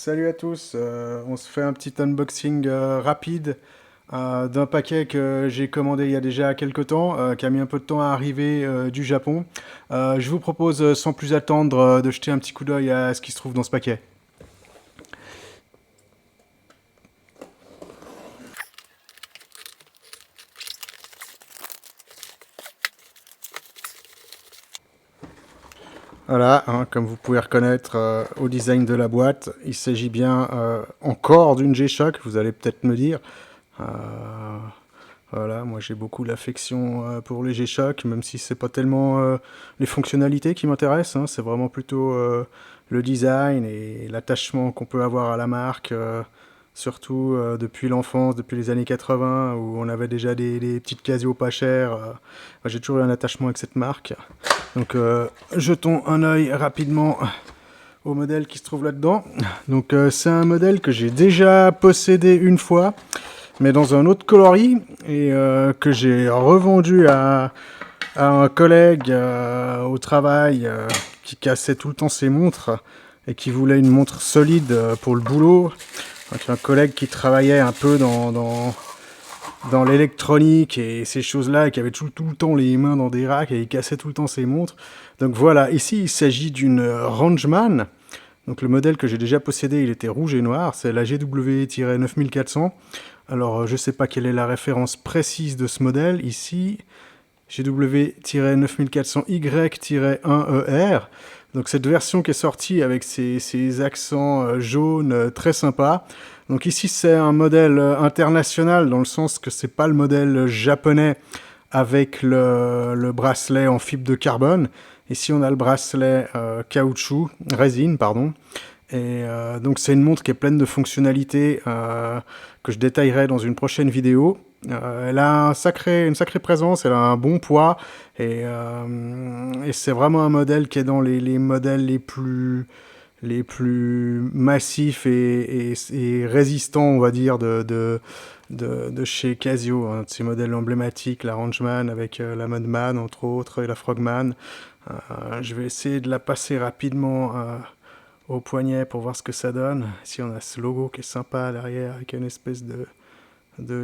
Salut à tous, on se fait un petit unboxing rapide d'un paquet que j'ai commandé il y a déjà quelques temps, qui a mis un peu de temps à arriver du Japon. Je vous propose sans plus attendre de jeter un petit coup d'œil à ce qui se trouve dans ce paquet. Voilà, hein, comme vous pouvez reconnaître au design de la boîte, il s'agit bien encore d'une G-Shock, vous allez peut-être me dire. Euh, Voilà, moi j'ai beaucoup l'affection pour les G-Shock, même si c'est pas tellement les fonctionnalités qui m'intéressent, hein, c'est vraiment plutôt le design et l'attachement qu'on peut avoir à la marque, surtout depuis l'enfance, depuis les années 80, où on avait déjà des petites Casio pas chères. Moi, j'ai toujours eu un attachement avec cette marque. Donc jetons un œil rapidement au modèle qui se trouve là-dedans. Donc c'est un modèle que j'ai déjà possédé une fois, mais dans un autre coloris, et que j'ai revendu à un collègue au travail qui cassait tout le temps ses montres et qui voulait une montre solide pour le boulot. Donc un collègue qui travaillait un peu dans l'électronique et ces choses-là, et qui avait tout le temps les mains dans des racks et il cassait tout le temps ses montres. Donc voilà, ici il s'agit d'une Rangeman. Donc le modèle que j'ai déjà possédé, il était rouge et noir, c'est la GW-9400. Alors je ne sais pas quelle est la référence précise de ce modèle, ici GW-9400Y-1ER. Donc cette version qui est sortie avec ces accents jaunes très sympas. Donc ici c'est un modèle international dans le sens que c'est pas le modèle japonais avec le bracelet en fibre de carbone. Ici on a le bracelet caoutchouc, résine pardon. Et donc c'est une montre qui est pleine de fonctionnalités que je détaillerai dans une prochaine vidéo. Elle a une sacrée présence, elle a un bon poids, et c'est vraiment un modèle qui est dans les modèles les plus massifs et résistants, on va dire, de chez Casio. Un de ces modèles emblématiques, la Rangeman avec la Mudman entre autres, et la Frogman. Je vais essayer de la passer rapidement au poignet pour voir ce que ça donne. Ici on a ce logo qui est sympa derrière avec une espèce de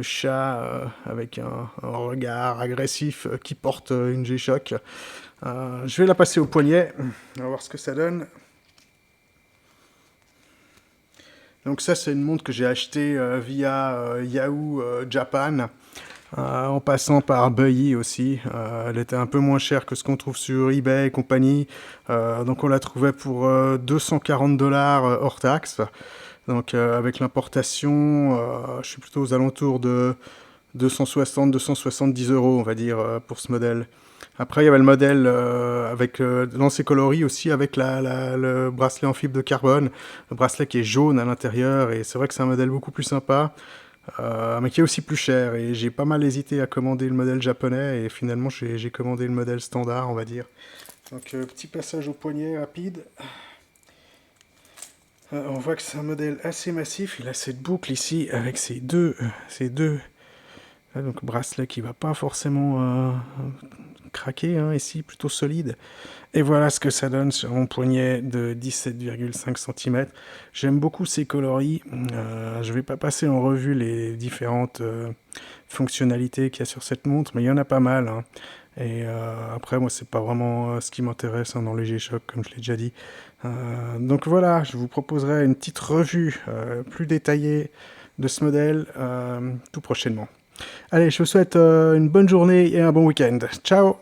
chat avec un regard agressif qui porte une G-Shock. Je vais la passer au poignet, on va voir ce que ça donne. Donc ça c'est une montre que j'ai achetée via Yahoo Japan. En passant par Beuilly aussi, elle était un peu moins chère que ce qu'on trouve sur eBay et compagnie, donc on la trouvait pour 240$ hors taxe. Donc avec l'importation, je suis plutôt aux alentours de 260-270 euros, on va dire, pour ce modèle. Après, il y avait le modèle avec l'ancien coloris aussi, avec le bracelet en fibre de carbone, le bracelet qui est jaune à l'intérieur, et c'est vrai que c'est un modèle beaucoup plus sympa. Mais qui est aussi plus cher, et j'ai pas mal hésité à commander le modèle japonais, et finalement j'ai commandé le modèle standard, on va dire. Donc petit passage au poignet rapide. On voit que c'est un modèle assez massif, il a cette boucle ici avec ces deux donc bracelet qui va pas forcément craquer, hein, ici plutôt solide. Et voilà ce que ça donne sur mon poignet de 17,5 cm. J'aime beaucoup ces coloris. Je vais pas passer en revue les différentes fonctionnalités qu'il y a sur cette montre, mais il y en a pas mal, hein. Et après, moi, c'est pas vraiment ce qui m'intéresse, hein, dans les G-Shock, comme je l'ai déjà dit. Donc voilà, je vous proposerai une petite revue plus détaillée de ce modèle tout prochainement. Allez, je vous souhaite une bonne journée et un bon week-end. Ciao!